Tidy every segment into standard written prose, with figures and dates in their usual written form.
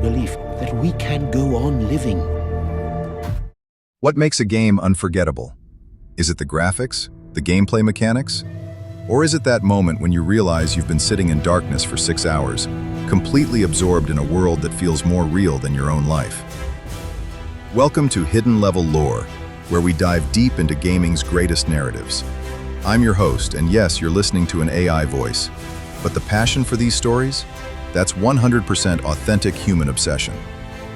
belief that we can go on living. What makes a game unforgettable? Is it the graphics, the gameplay mechanics? Or is it that moment when you realize you've been sitting in darkness for 6 hours, completely absorbed in a world that feels more real than your own life? Welcome to Hidden Level Lore, where we dive deep into gaming's greatest narratives. I'm your host, and yes, you're listening to an AI voice. But the passion for these stories? That's 100% authentic human obsession.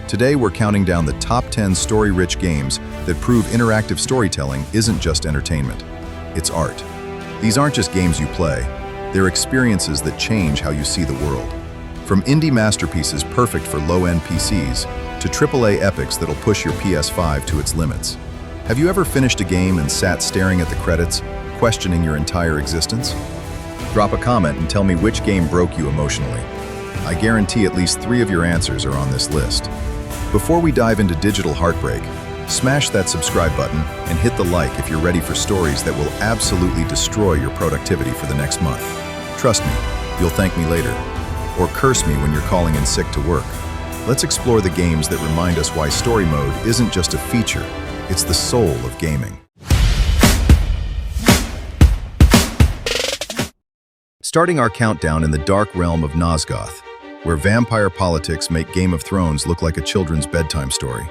Today, we're counting down the top 10 story-rich games that prove interactive storytelling isn't just entertainment. It's art. These aren't just games you play. They're experiences that change how you see the world. From indie masterpieces perfect for low-end PCs to AAA epics that'll push your PS5 to its limits. Have you ever finished a game and sat staring at the credits, questioning your entire existence? Drop a comment and tell me which game broke you emotionally. I guarantee at least 3 of your answers are on this list. Before we dive into digital heartbreak, smash that subscribe button and hit the like if you're ready for stories that will absolutely destroy your productivity for the next month. Trust me, you'll thank me later. Or curse me when you're calling in sick to work. Let's explore the games that remind us why story mode isn't just a feature, it's the soul of gaming. Starting our countdown in the dark realm of Nosgoth, where vampire politics make Game of Thrones look like a children's bedtime story.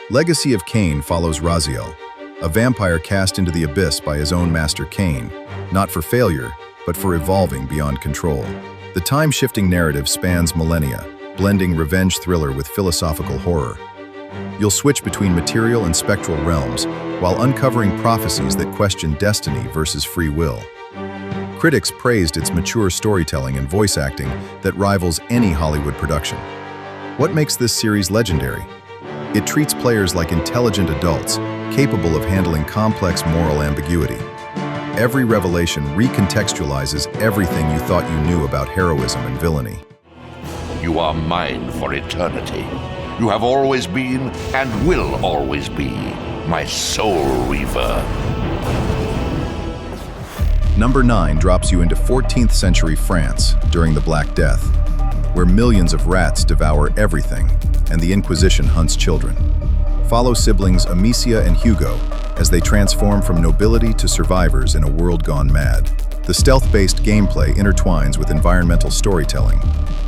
Legacy of Kain follows Raziel, a vampire cast into the abyss by his own master Kain, not for failure, but for evolving beyond control. The time-shifting narrative spans millennia, blending revenge thriller with philosophical horror. You'll switch between material and spectral realms, while uncovering prophecies that question destiny versus free will. Critics praised its mature storytelling and voice acting that rivals any Hollywood production. What makes this series legendary? It treats players like intelligent adults, capable of handling complex moral ambiguity. Every revelation recontextualizes everything you thought you knew about heroism and villainy. You are mine for eternity. You have always been and will always be my soul reaver. Number 9 drops you into 14th century France during the Black Death, where millions of rats devour everything and the Inquisition hunts children. Follow siblings Amicia and Hugo as they transform from nobility to survivors in a world gone mad. The stealth-based gameplay intertwines with environmental storytelling,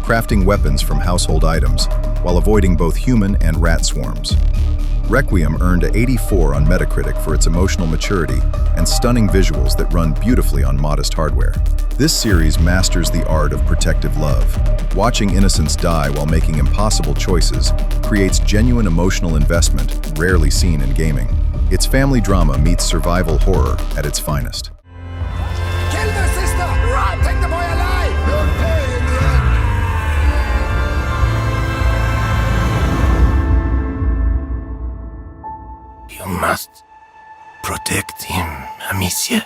crafting weapons from household items while avoiding both human and rat swarms. Requiem earned an 84 on Metacritic for its emotional maturity and stunning visuals that run beautifully on modest hardware. This series masters the art of protective love. Watching innocents die while making impossible choices creates genuine emotional investment rarely seen in gaming. Its family drama meets survival horror at its finest. Kill the sister! Run! Take the boy alive! You'll pay in the end! You must protect him, Amicia.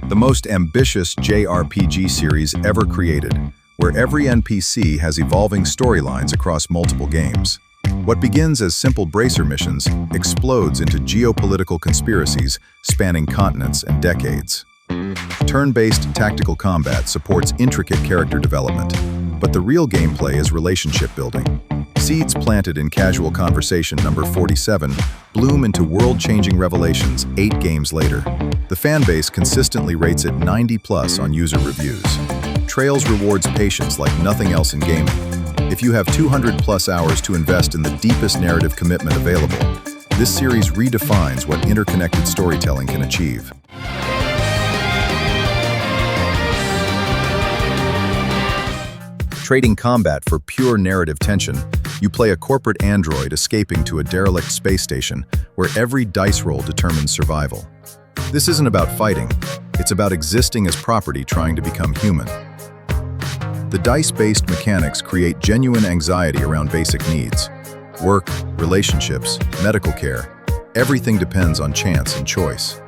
The most ambitious JRPG series ever created, where every NPC has evolving storylines across multiple games. What begins as simple bracer missions explodes into geopolitical conspiracies spanning continents and decades. Turn-based tactical combat supports intricate character development, but the real gameplay is relationship building. Seeds planted in casual conversation number 47 bloom into world-changing revelations 8 games later. The fanbase consistently rates it 90+ on user reviews. Trails rewards patience like nothing else in gaming. If you have 200+ hours to invest in the deepest narrative commitment available, this series redefines what interconnected storytelling can achieve. Trading combat for pure narrative tension, you play a corporate android escaping to a derelict space station where every dice roll determines survival. This isn't about fighting, it's about existing as property trying to become human. The dice-based mechanics create genuine anxiety around basic needs. Work, relationships, medical care, everything depends on chance and choice.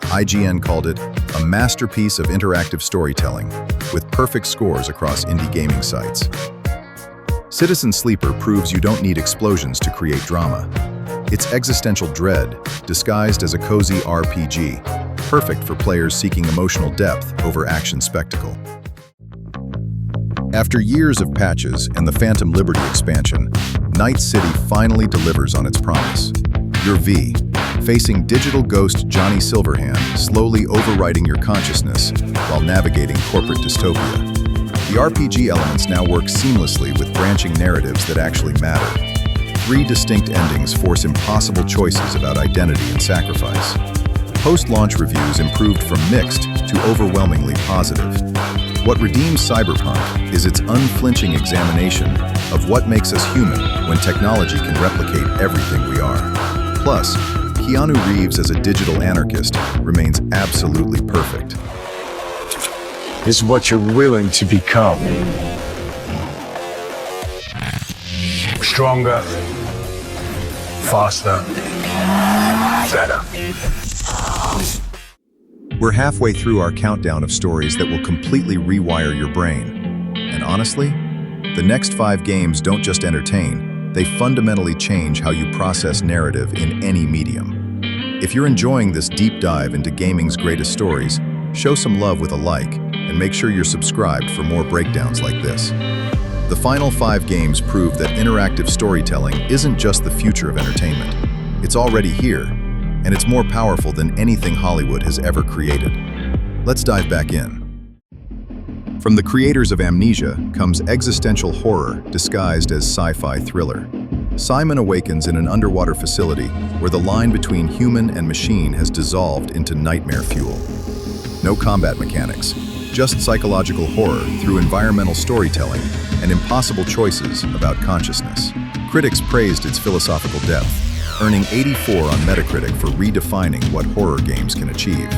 IGN called it a masterpiece of interactive storytelling, with perfect scores across indie gaming sites. Citizen Sleeper proves you don't need explosions to create drama. It's existential dread, disguised as a cozy RPG, perfect for players seeking emotional depth over action spectacle. After years of patches and the Phantom Liberty expansion, Night City finally delivers on its promise. You're V, facing digital ghost Johnny Silverhand, slowly overwriting your consciousness while navigating corporate dystopia. The RPG elements now work seamlessly with branching narratives that actually matter. 3 distinct endings force impossible choices about identity and sacrifice. Post-launch reviews improved from mixed to overwhelmingly positive. What redeems Cyberpunk is its unflinching examination of what makes us human when technology can replicate everything we are. Plus, Keanu Reeves as a digital anarchist remains absolutely perfect. Is what you're willing to become. Stronger, faster, better. We're halfway through our countdown of stories that will completely rewire your brain. And honestly, the next 5 games don't just entertain, they fundamentally change how you process narrative in any medium. If you're enjoying this deep dive into gaming's greatest stories, show some love with a like, and make sure you're subscribed for more breakdowns like this. The final 5 games prove that interactive storytelling isn't just the future of entertainment. It's already here, and it's more powerful than anything Hollywood has ever created. Let's dive back in. From the creators of Amnesia comes existential horror disguised as sci-fi thriller. Simon awakens in an underwater facility where the line between human and machine has dissolved into nightmare fuel. No combat mechanics, just psychological horror through environmental storytelling and impossible choices about consciousness. Critics praised its philosophical depth, earning 84 on Metacritic for redefining what horror games can achieve.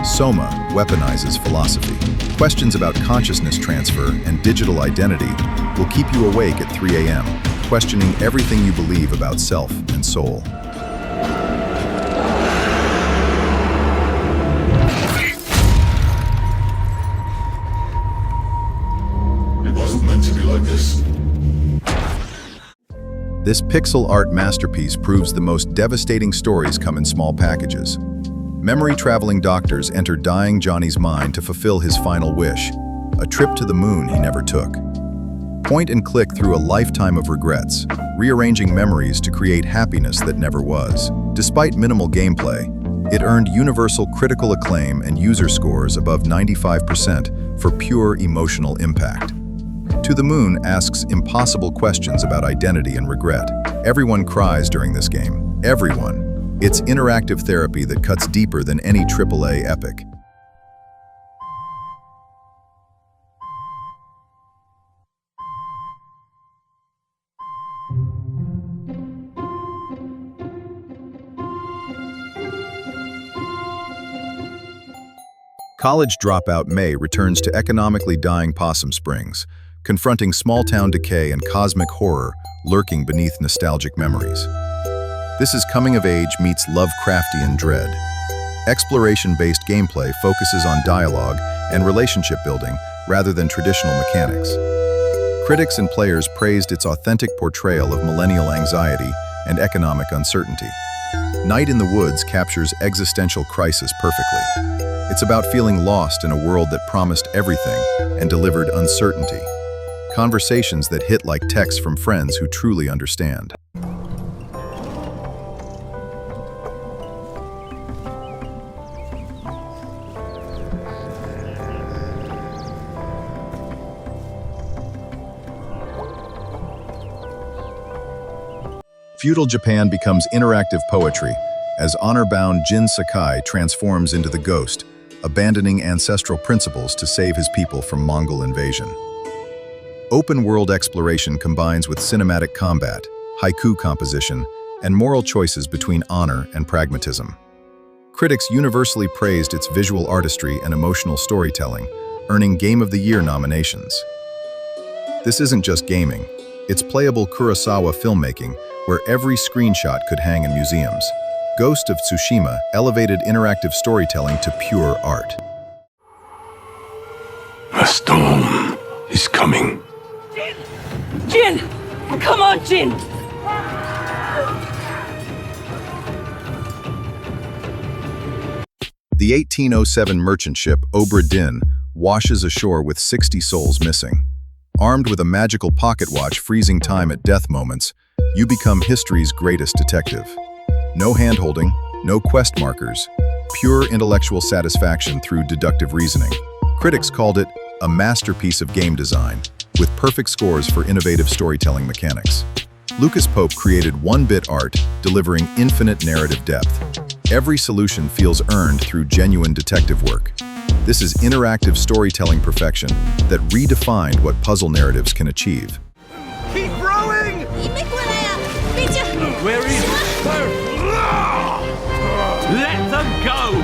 SOMA weaponizes philosophy. Questions about consciousness transfer and digital identity will keep you awake at 3 a.m., questioning everything you believe about self and soul. It wasn't meant to be like this. This pixel art masterpiece proves the most devastating stories come in small packages. Memory-traveling doctors enter dying Johnny's mind to fulfill his final wish, a trip to the moon he never took. Point and click through a lifetime of regrets, rearranging memories to create happiness that never was. Despite minimal gameplay, it earned universal critical acclaim and user scores above 95% for pure emotional impact. To the Moon asks impossible questions about identity and regret. Everyone cries during this game. Everyone. It's interactive therapy that cuts deeper than any AAA epic. College dropout May returns to economically dying Possum Springs, confronting small-town decay and cosmic horror lurking beneath nostalgic memories. This is coming-of-age meets Lovecraftian dread. Exploration-based gameplay focuses on dialogue and relationship building rather than traditional mechanics. Critics and players praised its authentic portrayal of millennial anxiety and economic uncertainty. Night in the Woods captures existential crisis perfectly. It's about feeling lost in a world that promised everything and delivered uncertainty. Conversations that hit like texts from friends who truly understand. Feudal Japan becomes interactive poetry as honor-bound Jin Sakai transforms into the ghost, abandoning ancestral principles to save his people from Mongol invasion. Open-world exploration combines with cinematic combat, haiku composition, and moral choices between honor and pragmatism. Critics universally praised its visual artistry and emotional storytelling, earning Game of the Year nominations. This isn't just gaming, it's playable Kurosawa filmmaking where every screenshot could hang in museums. Ghost of Tsushima elevated interactive storytelling to pure art. A storm is coming. Jin! Come on, Jin! The 1807 merchant ship Obra Dinn washes ashore with 60 souls missing. Armed with a magical pocket watch freezing time at death moments, you become history's greatest detective. No hand-holding, no quest markers, pure intellectual satisfaction through deductive reasoning. Critics called it a masterpiece of game design, with perfect scores for innovative storytelling mechanics. Lucas Pope created one-bit art, delivering infinite narrative depth. Every solution feels earned through genuine detective work. This is interactive storytelling perfection that redefined what puzzle narratives can achieve. Keep rowing! Where is it? Let them go!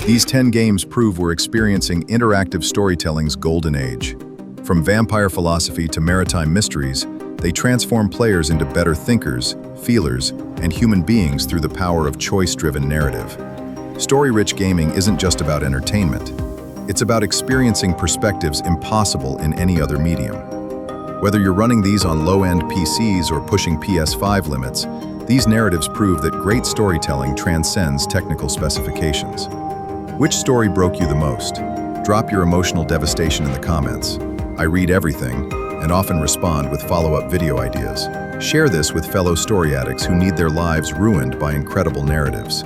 These 10 games prove we're experiencing interactive storytelling's golden age. From vampire philosophy to maritime mysteries, they transform players into better thinkers, feelers, and human beings through the power of choice-driven narrative. Story-rich gaming isn't just about entertainment. It's about experiencing perspectives impossible in any other medium. Whether you're running these on low-end PCs or pushing PS5 limits, these narratives prove that great storytelling transcends technical specifications. Which story broke you the most? Drop your emotional devastation in the comments. I read everything, and often respond with follow-up video ideas. Share this with fellow story addicts who need their lives ruined by incredible narratives.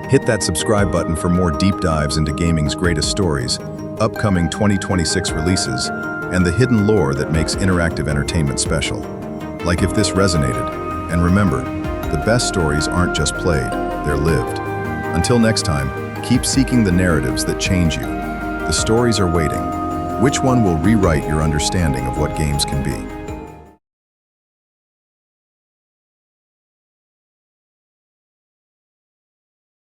Hit that subscribe button for more deep dives into gaming's greatest stories, upcoming 2026 releases, and the hidden lore that makes interactive entertainment special. Like if this resonated. And remember, the best stories aren't just played, they're lived. Until next time, keep seeking the narratives that change you. The stories are waiting. Which one will rewrite your understanding of what games can be?